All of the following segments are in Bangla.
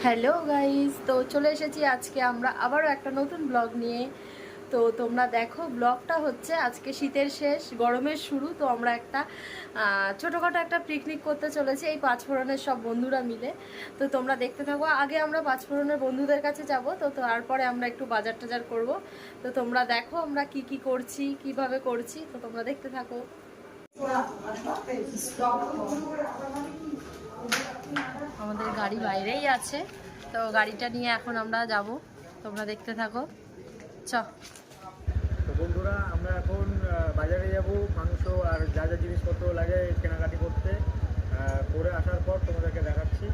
হ্যালো গাইস, তো চলে এসেছি আজকে আমরা আবারও একটা নতুন ব্লগ নিয়ে। তো তোমরা দেখো, ব্লগটা হচ্ছে আজকে শীতের শেষ, গরমের শুরু। তো আমরা একটা ছোটোখাটো একটা পিকনিক করতে চলেছি এই পাঁচফোড়নের সব বন্ধুরা মিলে। তো তোমরা দেখতে থাকো। আগে আমরা পাঁচফোড়নের বন্ধুদের কাছে যাব, তো তারপরে আমরা একটু বাজার টাজার করবো। তো তোমরা দেখো আমরা কি কি করছি, কিভাবে করছি, তো তোমরা দেখতে থাকো। আমাদের গাড়ি বাইরেই আছে, তো গাড়িটা নিয়ে এখন আমরা যাব, তোমরা দেখতে থাকো। চ তো বন্ধুরা, আমরা এখন বাজারে যাব মাংস আর যা যা জিনিসপত্র লাগে কেনাকাটি করতে। করে আসার পর তোমাদেরকে দেখাচ্ছি।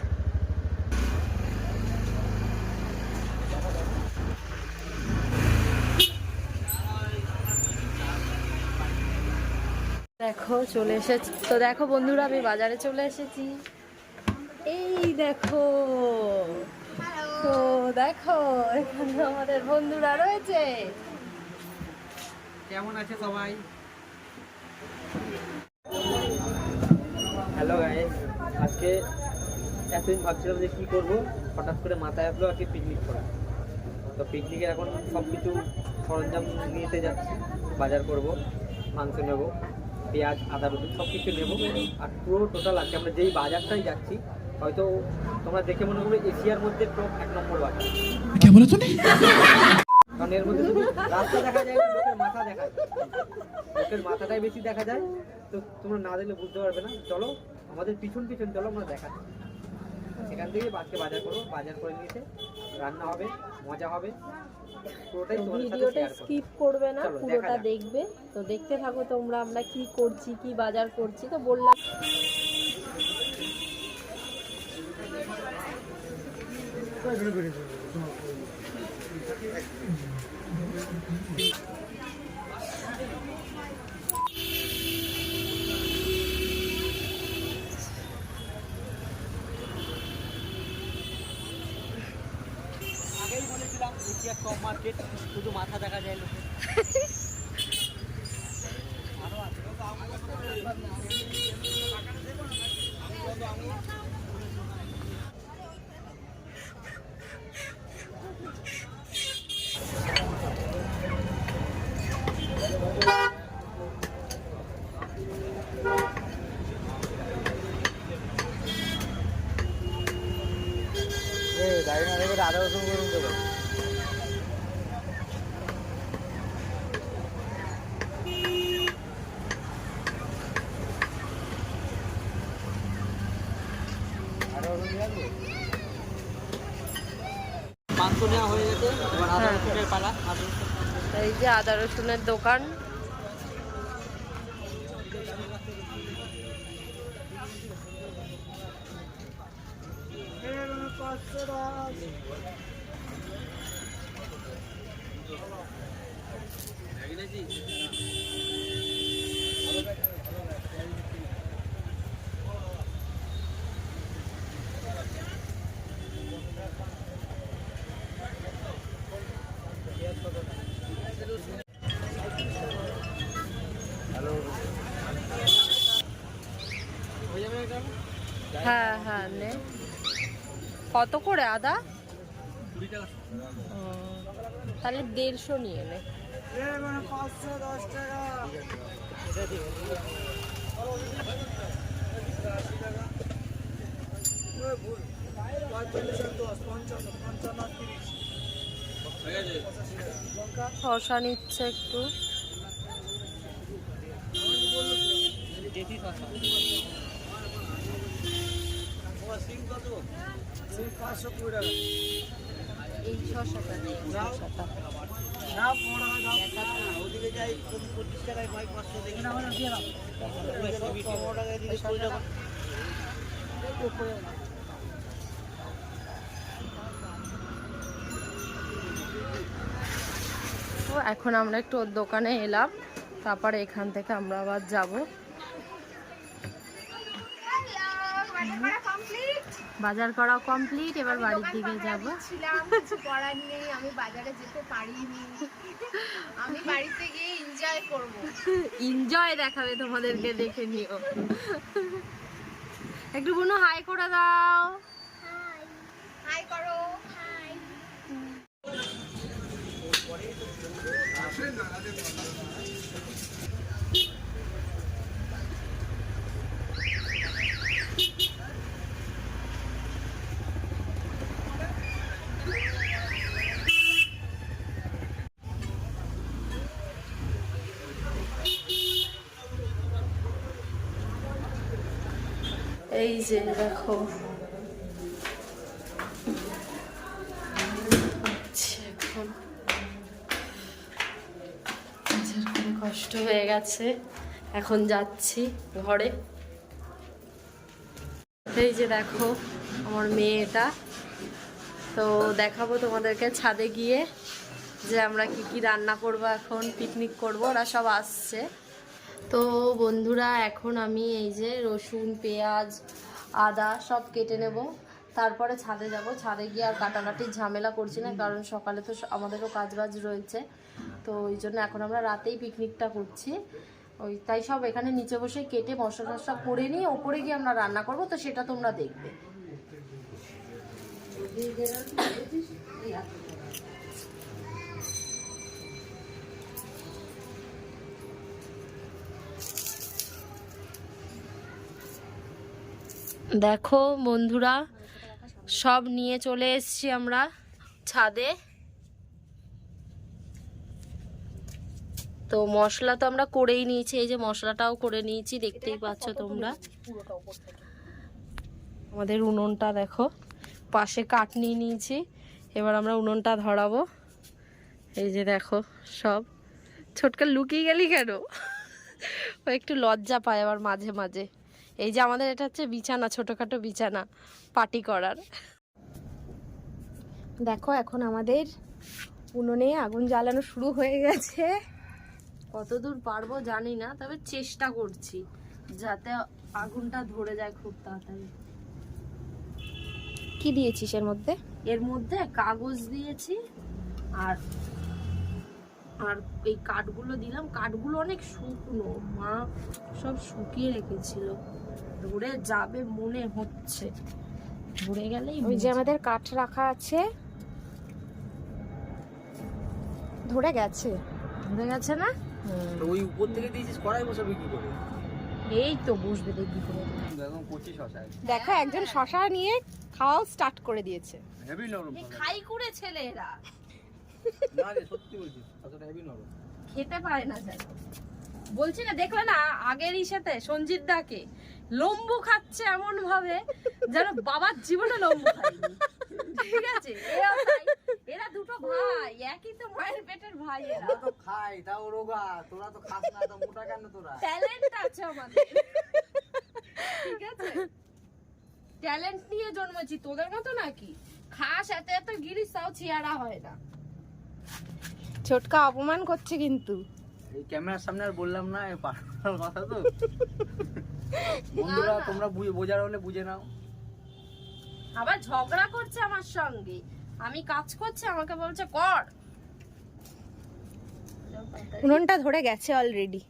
দেখো চলে এসেছি, তো দেখো বন্ধুরা আমি বাজারে চলে এসেছি। এই দেখো, তো দেখো এখানে আমাদের বন্ধুরা রয়েছে। কেমন আছে সবাই? হ্যালো গাইস, আজকে এতদিন ভাবছিলাম যে কী করবো, হঠাৎ করে মাথায় আসলো আজকে পিকনিক করা। তো পিকনিকের এখন সব কিছু সরঞ্জাম নিতে যাচ্ছি, বাজার করব, মাংস নেব, পেঁয়াজ আদা রসুন সব কিছু নেবো। আর পুরো টোটাল আছে, আমরা যেই বাজারটাই যাচ্ছি হয়তো তোমরা দেখে মনে করবে এশিয়ার মধ্যে টপ 1 নম্বর বাজার। কারণ এর মধ্যে শুধু রাস্তা দেখা যায় না, লোকের মাথা দেখা যায়, লোকের মাথাটাই বেশি দেখা যায়। তো তোমরা না দেখলে বুঝতে পারবে না। চলো আমাদের পিছন পিছন চলো, আমরা দেখাচ্ছি। সেখান থেকে আজকে বাজার করবো, বাজার করে নিয়েছে রান্না হবে, মজা হবে, পুরোটাই তোমাদের সাথে ভিডিওটা শেয়ার করব। স্কিপ করবে না, চলো, পুরোটা দেখা যাক। দেখবে। তো দেখতে থাকো তোমরা আমরা কি করছি, কি বাজার করছি। তো বললাম আগেই বলেছিলাম এশিয়া টপ মার্কেট, শুধু মাথা দেখা যায় লোকের। দাঁড়িয়ে না দেখে আদা রসুন করুন দেবো। মাংস নেওয়া হয়ে গেছে, এবার আদা রসুনের পালা। এই যে আদা রসুনের দোকান। হ্যাঁ হ্যাঁ, নে। কত করে আদা? 20 টাকা। তাহলে 150 নিয়ে নে। 510 টাকা। শসা নিচ্ছে একটু। এই শসাটা নেই, শসাটা। তো এখন আমরা একটু ওর দোকানে এলাম, তারপরে এখান থেকে আমরা আবার যাব। বাজার করা কমপ্লিট, এবার বাড়ির দিকে যাব। কিছু করার নেই, আমি বাজারে যেতে পারিনি, আমি বাড়িতে গিয়ে এনজয় করব। এনজয় দেখাবে তোমাদেরকে, দেখে নিও। একটু বোনো হাই করে দাও। হাই করো। এই যে দেখো এখন খুব কষ্ট হয়ে গেছে, এখন যাচ্ছি ঘরে। এই যে দেখো আমার মেয়ে, এটা তো দেখাবো তোমাদেরকে ছাদে গিয়ে যে আমরা কি কি রান্না করব, এখন পিকনিক করব, ওরা সব আসছে। তো বন্ধুরা এখন আমি এই যে রসুন, পেঁয়াজ, আদা সব কেটে নেব, তারপরে ছাদে যাব। ছাদে গিয়ে আর কাটাকাটির ঝামেলা করছি না, কারণ সকালে তো আমাদেরও কাজবাজ রয়েছে, তো ওই জন্য এখন আমরা রাতেই পিকনিকটা করছি। ওই তাই সব এখানে নিচে বসে কেটে মশলা টশলা করে নিয়ে ওপরে গিয়ে আমরা রান্না করব, তো সেটা তোমরা দেখবে। দেখো বন্ধুরা সব নিয়ে চলে এসেছি আমরা ছাদে। তো মশলা তো আমরা করেই নিয়েছি, এই যে মশলাটাও করে নিয়েছি, দেখতেই পাচ্ছ তোমরা। আমাদের উনুনটা দেখো, পাশে কাঠ নিয়ে নিয়েছি, এবার আমরা উনুনটা ধরাবো। এই যে দেখো সব। ছোটকা লুকিয়ে গেলি কেন? ও একটু লজ্জা পায় আবার মাঝে মাঝে। এই যে আমাদের এটা হচ্ছে বিছানা, ছোটখাটো বিছানা পার্টি করার। দেখো এখন আমাদের উনুনে আগুন জ্বালানো শুরু হয়ে গেছে। কতদূর পারবো জানি না, তবে চেষ্টা করছি যাতে আগুনটা ধরে যায় খুব তাড়াতাড়ি। কি দিয়েছিস এর মধ্যে? এর মধ্যে কাগজ দিয়েছি আর আর এই কাঠগুলো দিলাম। কাঠগুলো অনেক শুকনো, মা সব শুকিয়ে রেখেছিল, ধরে যাবে মনে হচ্ছে। ধরে গেলেই ওই যে আমাদের কাঠ রাখা আছে, ধরে গেছে। ধরে গেছে না? ওই উপর থেকে দিয়েছিস, কড়াই বসাবি কি করে? এই তো বসবে দেখবি করে। একদম কচি শশা। দেখো একজন শশা নিয়ে খাওয়া স্টার্ট করে দিয়েছে। হেভি নরম। খাই করে ছেলে এরা। না রে সত্যি বলছি, শশাটা হেভি নরম। খেতে পারে না যেন। বলছি না, দেখলে না আগের ইসাতে সঞ্জিত দাকে লম্বু খাচ্ছে এমন ভাবে যেন বাবার জীবনে লম্বু খায়নি। ঠিক আছে, এরা দুটো ভাই, একই তো মায়ের পেটের ভাই। এরা তো খাই, তাও রোগা। তোরা তো খাস না, তো মোটা কেন তোরা? ট্যালেন্ট আছে আমাদের, ঠিক আছে? ট্যালেন্ট নিয়ে জন্মেছি, তোদের মতো নাকি খাস এত এত গিরিস, তাও চেহারা হয় না। ছোটকা অপমান করছে কিন্তু। এই ক্যামেরার সামনে আর বললাম না, এই পার্সোনাল কথা তো। বন্ধুরা তোমরা বোঝার হলে বুঝে নাও। আবার ঝগড়া করছে আমার সঙ্গে, আমি কাজ করছি আমাকে বলছে কর। উনুনটা ধরে গেছে অলরেডি।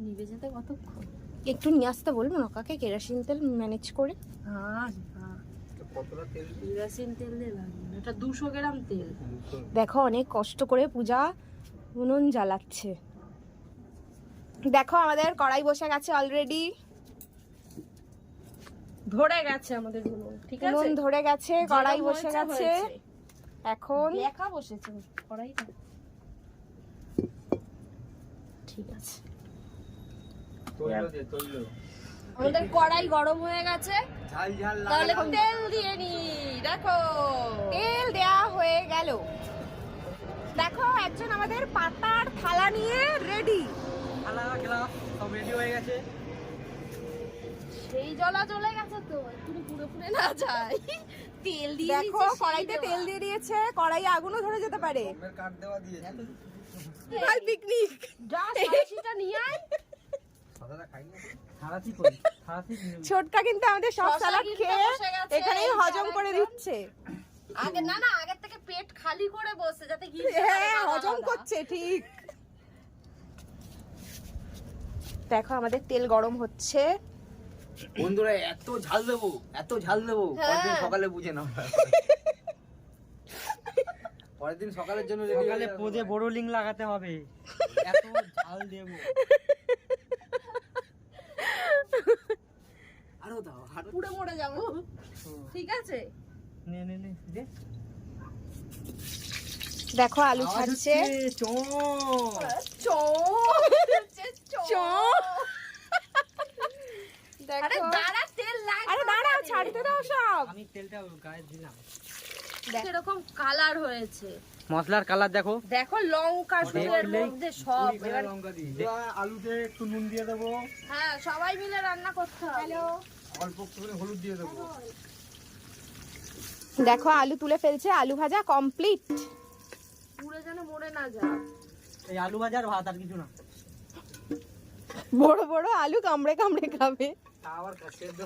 নিভে যেতে কতক্ষণ? একটু নিয়ে আসতে বলবো না কাকে, কেরোসিন তেল ম্যানেজ করে। হ্যাঁ কতটা তেল? কেরোসিন তেল দিয়ে লাগবে, এটা 200 গ্রাম তেল। দেখো অনেক কষ্ট করে পূজা উনুন জ্বালাচ্ছে। দেখো আমাদের কড়াই বসে গেছে অলরেডি, ধরে গেছে আমাদের উনুন। ঠিক আছে, উনুন ধরে গেছে, কড়াই বসে গেছে, এখন একা বসেছে কড়াইটা। ঠিক আছে, আমাদের কড়াই গরম হয়ে গেছে, ঝাল ঝাল তাহলে তেল দিয়ে নি। দেখো তেল দেয়া হয়ে গেল। দেখো একজন আমাদের পাতার থালা নিয়ে রেডি। থালা গ্লাস সব রেডি হয়ে গেছে। সেই জ্বলা জ্বলে গেছে তো, একটু পুরো পুরে না যায়। তেল দিয়ে দেখো কড়াইতে তেল দিয়ে দিয়েছে, কড়াই আগুনও ধরে যেতে পারে। কাট দেওয়া দিয়েছে। কাল পিকনিক যা সারাশিটা নিয়ে আয়। সাদাটা খাই না, সারাশি করি, সারাশি। ছোটকা কিন্তু আমাদের সব সালাদ খেয়ে এখানেই হজম করে দিচ্ছে। আগে না না, আগের থেকে পেট খালি করে বসে যাতে কি হজম করছে। ঠিক, দেখো আমাদের তেল গরম হচ্ছে। বন্ধুরা এত ঝাল দেবো, এত ঝাল দেবো, পরদিন সকালে বুঝে নাও। পরের দিন সকালের জন্য সকালে পোজে বড় লিং লাগাতে হবে, এত ঝাল দেব। আরো দাও আরো। পুড়ে মরে যাবো, ঠিক আছে? নে নে নে দে। দেখো আলু ছাড়ছে। আরে দাঁড়া, তেল লাগবে। আরে দাঁড়াও, ছাড়তে দাও সব। আমি তেলটা গায়ে দিলাম। এরকম কালার হয়েছে, মশলার কালার দেখো। দেখো লঙ্কা শুয়ের মধ্যে সব। এবার লঙ্কা দিই। আলুতে একটু নুন দিয়ে দেবো, হ্যাঁ, সবাই মিলে রান্না করতে হবে। অল্প একটু করে হলুদ দিয়ে দেবো। দেখো আলু তুলে ফেলছে, আলু ভাজা কমপ্লিট। পুরো যেন মরে না যায়। এই আলু ভাজা আর ভাত, আর কিছু না। বড় বড় আলু কামড়ে কামড়ে খাবে। আবার সেদ্ধ।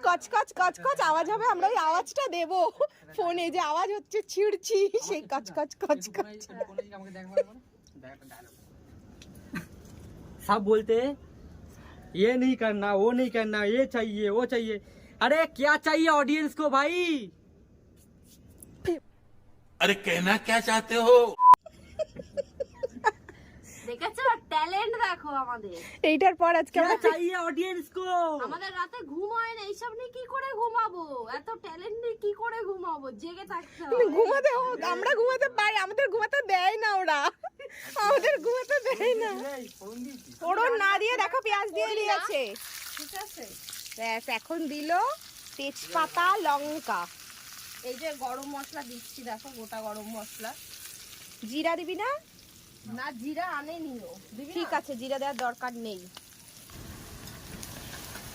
কচকচ কচকচ আওয়াজ হবে, আমরা ওই আওয়াজটা দেব ফোনে, যে আওয়াজ হচ্ছে ছিড়ছি, সেই কচকচ কচকচ। सब बोलते हैं ये नहीं करना, वो नहीं करना, ये चाहिए वो चाहिए। अरे क्या चाहिए ऑडियंस को भाई? अरे कहना क्या चाहते हो? দেখেছো ট্যালেন্ট দেখো আমাদের। এইটার পর আজকে क्या আমরা चाहिए ऑडियंस को? আমাদের রাতে ঘুম হয় না, এইসব নিয়ে কি করে ঘুমাবো? এত ট্যালেন্ট নিয়ে কি করে ঘুমাবো? জেগে থাকতে হবে। ঘুমাতে হোক, আমরা ঘুমাতে পারি, আমাদের ঘুমাতে দেয় না ওরা, আমাদের ঘুমাতে দেয় না। ফোড়ন না দিয়ে দেখো পেঁয়াজ দিয়ে দিয়েছে, ঠিক আছে? ব্যাস এখন দিল তেজপাতা লঙ্কা। এই যে গরম মশলা দিচ্ছি, দেখো গোটা গরম মশলা। জিরা দিবি না? না, জিরা আনেনিও। দিবি ঠিক না? আছে, জিরা দেওয়ার দরকার নেই।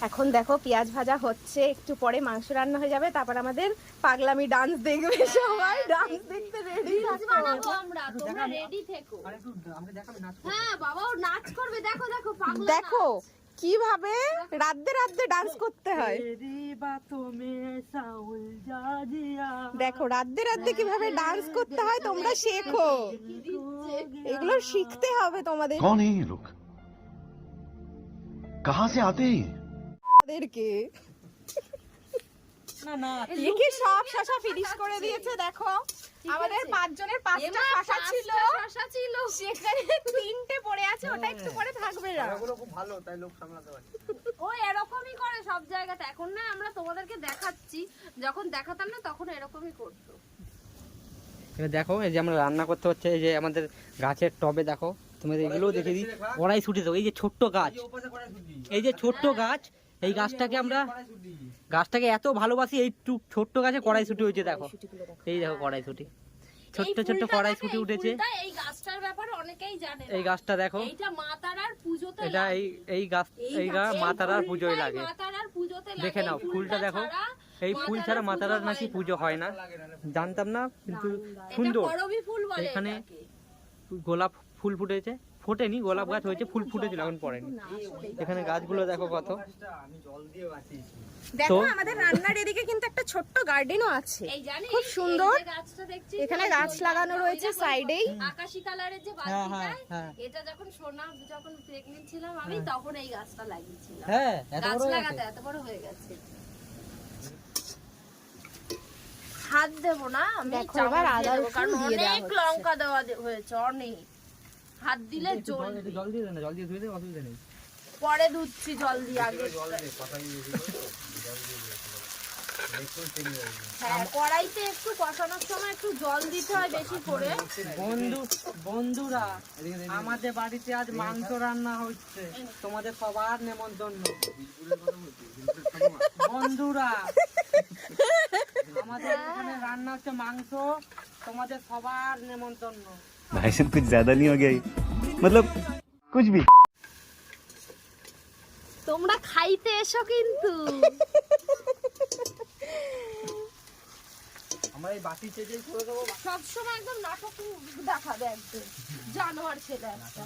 এখন দেখো পেঁয়াজ ভাজা হচ্ছে, একটু পরে মাংস রান্না হয়ে যাবে, তারপর আমাদের পাগলামি ডান্স দেখবে সবাই, ডান্স দেখতে রেডি রিলস বানাবো আমরা, তোমরা রেডি থেকো। আরে একটু আমাকে দেখাবে নাচ? হ্যাঁ বাবা, ও নাচ করবে, দেখো দেখো পাগলা দেখো নাচ। কিভাবে রাতে রাতে ডান্স করতে হয়। तेरी बातों में ऐसा उलझा दिया। দেখো রাতে রাতে কিভাবে ডান্স করতে হয় তোমরা শেখো, এগুলো শিখতে হবে তোমাদের कौन है ये लोग? कहाँ से आते हैं? আমাদেরকে। না না লিখি সব শশা ফিনিশ করে দিয়েছে। দেখো আমাদের পাঁচজনের পাঁচটা শশা ছিল, শশা ছিল। সেখানে তিনটে পড়ে আছে, ওটা একটু পরে থাকবে না। এগুলো খুব ভালো, তাই লোক সামলাতে পারে। ও এরকমই করে সব জায়গাতে। এখন না আমরা তোমাদেরকে দেখাচ্ছি, যখন দেখাতাম না তখন এরকমই করতো। এবার দেখো, এই যে আমরা রান্না করতে হচ্ছে, এই যে আমাদের গাছের টবে দেখো, তোমাদের এগুলোও দেখে দিই। কড়াইশুঁটি দেখো, এই যে ছোট্ট গাছ, এই যে ছোট্ট গাছ, এই গাছটাকে আমরা গাছটাকে এত ভালোবাসি, এই ছোট্ট গাছে কড়াইশুঁটি হয়েছে। দেখো এই দেখো কড়াইশুঁটি, ছোট্ট ছোট্ট কড়াইশুঁটি উঠেছে। এই গাছটার ব্যাপারে অনেকেই জানে না। এই গাছটা দেখো, এইটা মা তারার পুজোতে এটা লাগে। এই গাছ, এই গাছ মা তারার পুজোয় লাগে। মা তারার পুজোতে লাগে। দেখে নাও এই ফুলটা দেখো, ছাড়া এই মা ফুল তারার ছাড়া মা পুজো তারার হয় নাকি না। পুজো হয় না, জানতাম না, কিন্তু এটা সুন্দর। করবী ফুল বলে এখানে এটাকে। গোলাপ ফুল ফুটেছে, ফোটেনি, গোলাপ গাছ হয়েছে, ফুল ফুটেছিল, এখন পড়েনি। এখানে গাছগুলো দেখো কত। আমি জল দিয়ে বাঁচিয়েছি। দেখো তো- আমাদের রান্নার এদিকে কিন্তু একটা ছোট্ট গার্ডেনও আছে, এই জানিস, খুব সুন্দর। এই যে গাছটা দেখছিস, এখানে ওই গাছ লাগানো ওই রয়েছে দেখো, সাইডেই। আকাশি কালারের যে হ্যাঁ, বালতিটা, হ্যাঁ। এটা যখন সোনা যখন প্রেগন্যান্ট ছিলাম আমি, তখন এই গাছটা লাগিয়েছিলাম। হ্যাঁ, এত গাছ বড় হয়ে লাগাতে গেছে। এত বড় হয়ে গেছে। হাত দেবো না আমি, দেখো, চামচ এবার দিয়ে আদা দেবো, রসুন কারণ দিয়ে দেওয়া অনেক হচ্ছে। লঙ্কা দেওয়া হয়েছে, অনেক। হাত দিলে একটু জ্বলবে। জল দিয়ে দে না, জল দিয়ে ধুয়ে দে, অসুবিধা নেই। পরে ধুচ্ছি জল দিয়ে, আগে জল দিয়ে কথা দিয়ে দিয়েছিল তো, জল দিয়ে দিয়েছিল। একটু চিনি দিয়ে দিয়েছিল। হ্যাঁ, কড়াইতে একটু কষানোর সময় একটু জল দিতে হয় বেশি করে। বন্ধুরা, আমাদের বাড়িতে আজ মাংস রান্না হচ্ছে, তোমাদের সবার নেমন্তন্ন। বন্ধুরা, আমাদের এখানে রান্না হচ্ছে মাংস, তোমাদের সবার নেমন্তন্ন। भाई साहब कुछ ज्यादा नहीं हो गया ये? मतलब कुछ भी। তোমরা খাইতে এসো কিন্তু। আমরা এই বাটি চেঁচেই করে দেবো। সবসময় একদম নাটক দেখাবে, একদম জানোয়ার ছেলে একটা।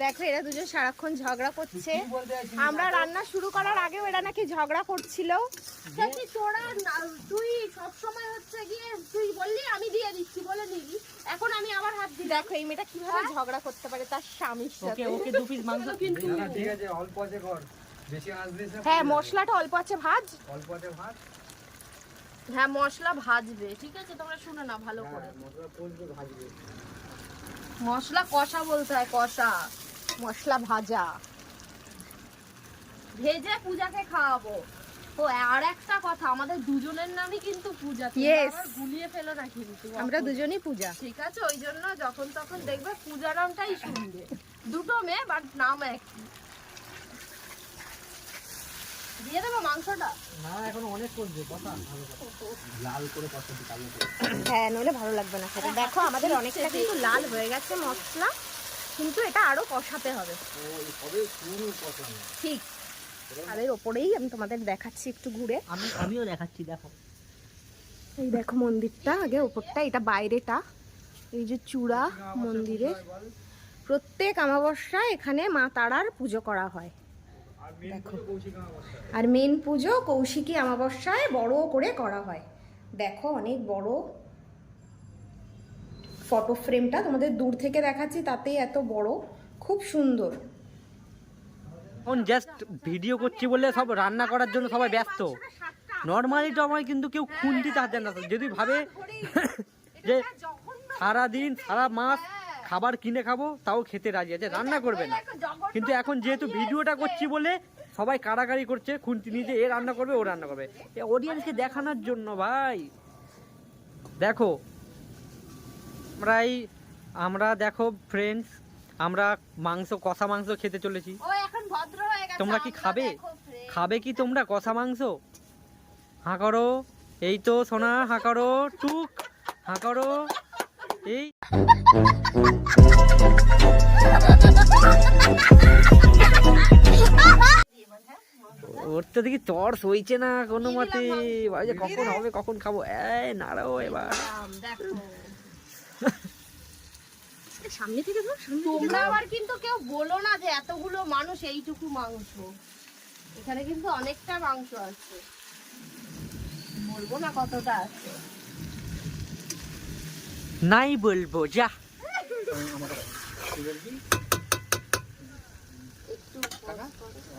দেখো এরা দুজন সারাক্ষণ ঝগড়া করছে, বলতে চাইছি, আমরা রান্না শুরু করার আগেও এরা নাকি ঝগড়া করছিল। সত্যি তোরা তুই সবসময় হচ্ছে গিয়ে তুই বললি আমি দিয়ে দিচ্ছি বলে নিবি, এখন আমি আবার হাত দিই। দেখো এই মেয়েটা কিভাবে ঝগড়া করতে পারে তার স্বামীর ওকে সাথে। ওকে 2 পিস মাংস কিন্তু না, ঠিক আছে, অল্প আছে কর, বেশি আঁচ দিস না। হ্যাঁ মশলাটা অল্প আছে ভাজ। অল্প আছে ভাত। হ্যাঁ মশলা ভাজবে, ঠিক আছে তোমরা শুনে না ভালো করে। মশলা কষবে, ভাজবে। মশলা কষা বলতে হয়, কষা। মশলা ভাজা। ভেজে পূজাকে খাওয়াবো। ও আর একটা কথা, আমাদের দুজনের নামই কিন্তু পূজা, Yes. আবার গুলিয়ে ফেলো না কিন্তু। আমরা দুজনই পূজা। ঠিক আছে, ওই জন্য যখন তখন দেখবে পূজা নামটাই শুনবে। দুটো মেয়ে বাট নাম একই। দিয়ে দেবো মাংসটা? না এখন অনেক করবে কথা, ভালো কথা। লাল করে কষাবি, কালো করে। হ্যাঁ, নইলে ভালো লাগবে না খেতে। দেখো আমাদের অনেকটা কিন্তু লাল হয়ে গেছে মশলা, কিন্তু এটা আরো কষাতে হবে। সবে শুরু কষানো। ঠিক, আর এর ওপরেই আমি তোমাদের দেখাচ্ছি একটু ঘুরে। আমিও দেখাচ্ছি, দেখো এই দেখো মন্দিরটা, আগে ওপরটা, এটা বাইরেটা। এই যে চূড়া মন্দিরে, প্রত্যেক অমাবস্যায় এখানে মা তারার পুজো করা হয়। দেখো, আর মেন পুজো কৌশিকী অমাবস্যায় বড় করে করা হয়। দেখো অনেক বড় ফটো ফ্রেমটা, তোমাদের দূর থেকে দেখাচ্ছি তাতেই এত বড়, খুব সুন্দর। এখন জাস্ট ভিডিও করছি বলে সব রান্না করার জন্য সবাই ব্যস্ত। নর্মালি তো আমার কিন্তু কেউ খুন্তিতে হাত দেয় না। যদি ভাবে যে সারাদিন সারা মাস খাবার কিনে খাবো, তাও খেতে রাজি আছে, রান্না করবে না। কিন্তু এখন যেহেতু ভিডিওটা করছি বলে সবাই কাড়াকাড়ি করছে, খুন্তি নিয়ে যে এ রান্না করবে ও রান্না করবে, অডিয়েন্সকে দেখানোর জন্য। ভাই দেখো, আমরা দেখো ফ্রেন্ডস, আমরা মাংস, কষা মাংস খেতে চলেছি। ও এখন ভদ্র হয়ে গেছে। তোমরা কি আমরা খাবে? দেখো friend। খাবে কি তোমরা কষা মাংস? হাঁ করো, এই তো সোনা, হাঁ করো, টুক হাঁ করো। এই ওর তো দেখি চর সইছে না কোনো মতে, ভাই যে কখন হবে, কখন খাবো। এই নাড়াও এবার। দেখো সামনে থেকে ধর, তোমরা আবার কিন্তু কেউ বলো না যে এতগুলো মানুষ এইটুকু মাংস। এখানে কিন্তু অনেকটা মাংস আছে, বলবো না কতটা আছে। নাই বলবো, যা।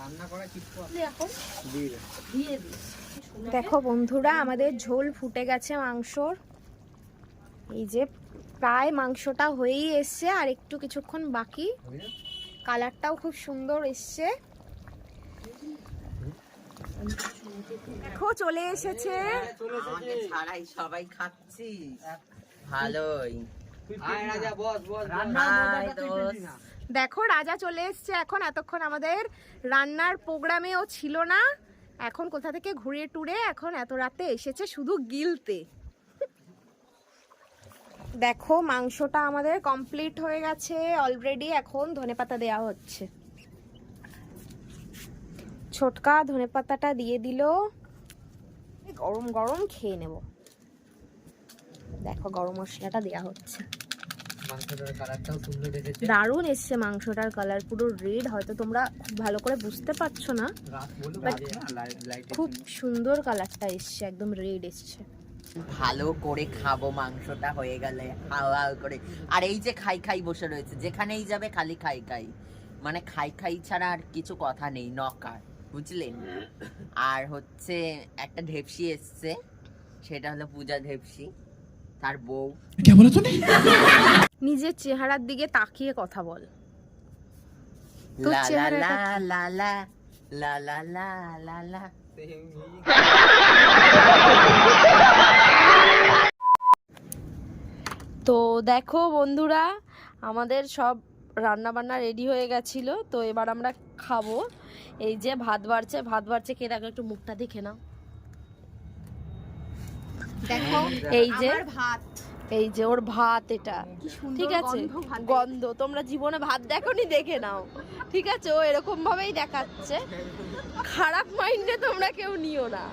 রান্না করা কিছু এখন দিয়ে দে। দিয়ে দিই। দেখো বন্ধুরা, আমাদের ঝোল ফুটে গেছে মাংসর। এই যে প্রায় মাংসটা হয়েই এসছে, আর একটু কিছুক্ষণ বাকি। কালারটাও খুব সুন্দর এসছে। দেখো চলে এসেছে। আমাকে ছাড়াই সবাই খাচ্ছি, ভালোই। আয় রাজা, বস বস। হাই দোস্ত। দেখো রাজা চলে এসছে এখন। এতক্ষণ আমাদের রান্নার প্রোগ্রামেও ছিল না, এখন কোথা থেকে ঘুরে টুরে এখন এত রাতে এসেছে শুধু গিলতে। দেখো মাংসটা আমাদের কমপ্লিট হয়ে গেছে অলরেডি। এখন ধনেপাতা দেওয়া হচ্ছে। ছোটকা ধনেপাতাটা দিয়ে দিল। গরম গরম খেয়ে নেব। দেখো গরম মশলাটা দেওয়া হচ্ছে। মাংসটার কালারটাও সুন্দর এসেছে। দারুণ এসছে মাংসটার কালার, পুরো রেড। হয়তো তোমরা খুব ভালো করে বুঝতে পারছো না, রাত বলে But লাইট খুব সুন্দর কালারটা এসছে, একদম রেড এসছে। ভালো করে খাবো মাংসটা হয়ে গেলে, হাওয়া করে। আর এই যে খাই খাই বসে রয়েছে, যেখানেই যাবে খালি খাই খাই, মানে খাই খাই ছাড়া আর কিছু কথা নেই, নকার, বুঝলেন? আর হচ্ছে একটা ঢেপসি এসছে, সেটা হলো পূজা ঢেপসি, তার বউ। নিজের চেহারার দিকে তাকিয়ে কথা বল। তোর লা লা চেহারাটা লা লা লা লা লা লা লা। তো দেখো বন্ধুরা, আমাদের সব রান্না বান্না রেডি হয়ে গেছিল। তো এবার আমরা খাবো। এই যে ভাত বাড়ছে, কে দেখো একটু মুখটা দেখে নাও। দেখো এই যে আমার ভাত, এই যে ওর ভাত, এটা কি সুন্দর ঠিক আছে, গন্ধ ভাতের। গন্ধ। তোমরা জীবনে ভাত দেখোনি, দেখে নাও, ঠিক আছে? ও এরকম ভাবেই দেখাচ্ছে, খারাপ মাইন্ডে তোমরা কেউ নিও না।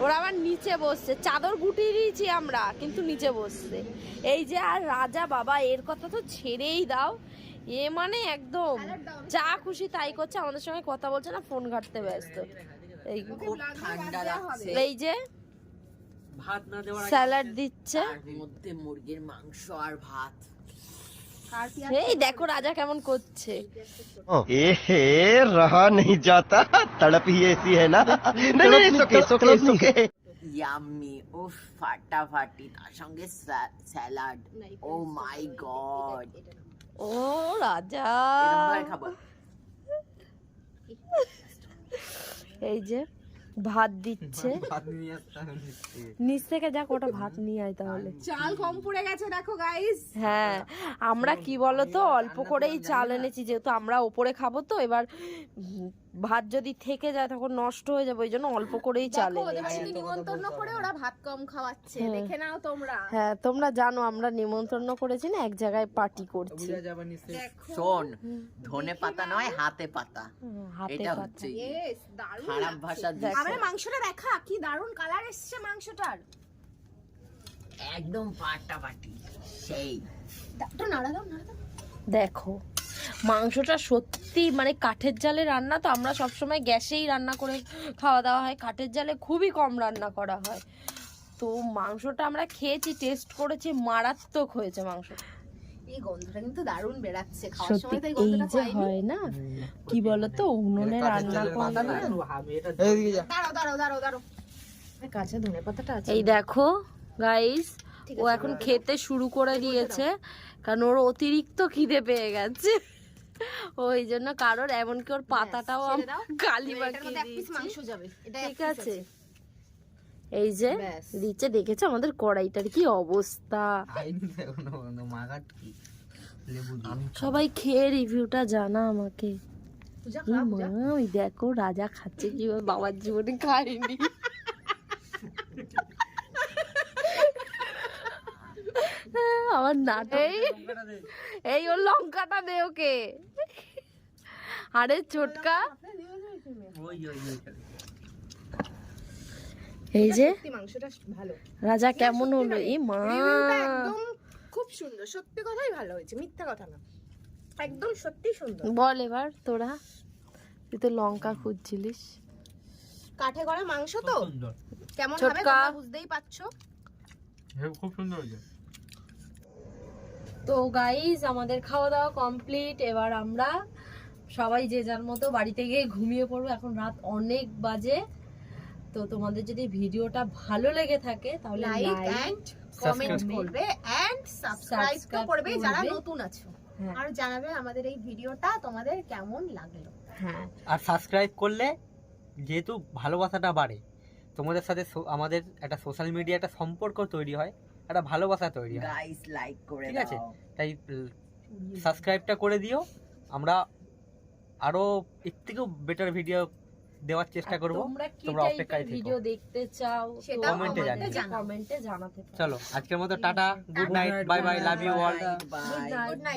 ওরা আবার নিচে বসছে, চাদর গুটিয়ে দিয়েছি আমরা, কিন্তু নিচে বসছে। এই যে আর রাজা বাবা, এর কথা তো ছেড়েই দাও। এ মানে একদম যা খুশি তাই করছে, আমাদের সঙ্গে কথা বলছে না, ফোন ঘাটতে ব্যস্ত। এই খুব ঠান্ডা লাগছে। এই যে ভাত না দেওয়ার স্যালাড দিচ্ছে, তার মধ্যে মুরগির মাংস আর ভাত। এই দেখো রাজা কেমন করছে। एहे रहा नहीं जाता, तड़प ही ऐसी है ना। नहीं नहीं सुखे सुखे सुखे। ইয়াম্মি, উফ ফাটাফাটি, তার সঙ্গে স্যালাড, ও মাই গড, ও রাজা, এরকম ভাবে খাবো। এই যে ভাত দিচ্ছে নিচ থেকে, যাক ওটা ভাত নিয়ে আয় তাহলে। চাল কম পড়ে গেছে দেখো গাইস। হ্যাঁ, আমরা কি বলতো অল্প করেই চাল এনেছি, যেহেতু আমরা ওপরে খাবো, তো এবার ভাত যদি থেকে যায় তখন নষ্ট হয়ে যাবে, ওই জন্য অল্প করেই চাল দেখো ওদের এনেছি। বাড়িতে নিমন্ত্রণ করে ওরা ভাত কম খাওয়াচ্ছে, দেখে নাও তোমরা। হ্যাঁ, তোমরা জানো আমরা নিমন্ত্রণ করেছি না, এক জায়গায় পার্টি করছি। শোন, ধনে পাতা নয় হাতে পাতা, হাতে এটা পাতা। হচ্ছে ইয়েস, দারুণ খারাপ লাগছে। ভাষা আমরা মাংসটা দেখা কি দারুণ কালার এসছে মাংসটার। একদম ফাটাফাটি সেই। একটু নাড়া দাও, নাড়া দাও। দেখো মাংসটা সত্যি মানে কাঠের জালে রান্না, তো আমরা সবসময় গ্যাসেই রান্না করে খাওয়া দাওয়া হয়, কাঠের জালে খুবই কম রান্না করা হয়। তো মাংসটা আমরা খেয়েছি, টেস্ট করেছি, মারাত্মক হয়েছে মাংসটা। এই গন্ধটা কিন্তু দারুণ বেরাচ্ছে, খাওয়ার সময় সত্যি তো এই এই গন্ধটা যে পাইনি। হয় না, কি বলতো উনুনে রান্না করলে না। দাঁড়াও দাঁড়াও দাঁড়াও দাঁড়াও, কাঁচা ধনে পাতাটা আছে। এই দেখো গাইস, ও এখন খেতে শুরু করে দিয়েছে, কারণ ওর অতিরিক্ত খিদে পেয়ে গেছে, ওই জন্য। কারণ এমনকি ওর পাতাটাও ছেড়ে দাও। কালি এটার বাকি মধ্যে এক পিস মাংস যাবে, এটা ঠিক আছে। এই যে ব্যাস। দিচ্ছে, দেখেছো আমাদের কড়াইটার কি অবস্থা। সবাই খেয়ে রিভিউটা জানা আমাকে। পূজা এই খাও, মা, পূজা। ওই দেখো রাজা খাচ্ছে, কি বাবার জীবনে খায়নি। আমার নাটক, এই ওর লঙ্কাটা দে ওকে। আরে ছোটকা, এই যে সত্যি মাংসটা ভালো, রাজা কেমন হলো? এই মা, রিভিউটা একদম খুব সুন্দর, সত্যি কথাই ভালো হয়েছে, মিথ্যা কথা না, একদম সত্যি সুন্দর। বল এবার তোরা, তুই তো লঙ্কা খুঁজছিলিস। কাঠে করা মাংস তো কেমন হবে ছোটকা। তোমরা বুঝতেই পারছো। খুব সুন্দর হয়েছে। তো গাইজ আমাদের খাওয়া দাওয়া কমপ্লিট, এবার আমরা সবাই যে যার মতো বাড়িতে গিয়ে ঘুমিয়ে পড়বো। এখন রাত অনেক বাজে। তো তোমাদের যদি ভিডিওটা ভালো লেগে থাকে তাহলে লাইক লাইক এন্ড কমেন্ট করবে এন্ড সাবস্ক্রাইব তো করবে যারা করবে। নতুন আছো, হ্যাঁ। আর জানাবে আমাদের এই ভিডিওটা তোমাদের কেমন লাগলো। হ্যাঁ, আর সাবস্ক্রাইব করলে যেহেতু ভালোবাসাটা বাড়ে, তোমাদের সাথে আমাদের একটা সোশ্যাল মিডিয়া একটা সম্পর্ক তৈরি হয়, একটা ভালোবাসা তৈরি হয়, গাইস লাইক করে ঠিক আছে? দাও। তাই সাবস্ক্রাইবটা করে দিও। আমরা আরো এর থেকেও বেটার ভিডিও দেওয়ার চেষ্টা করব। তোমরা কি তোমরা অপেক্ষায় টাইপের থেকো। ভিডিও দেখতে চাও সেটাও কমেন্টে জানিও। কমেন্টে জানাতে পারো। চলো আজকের মতো tata, good night, bye bye, love you all. Bye. Good night.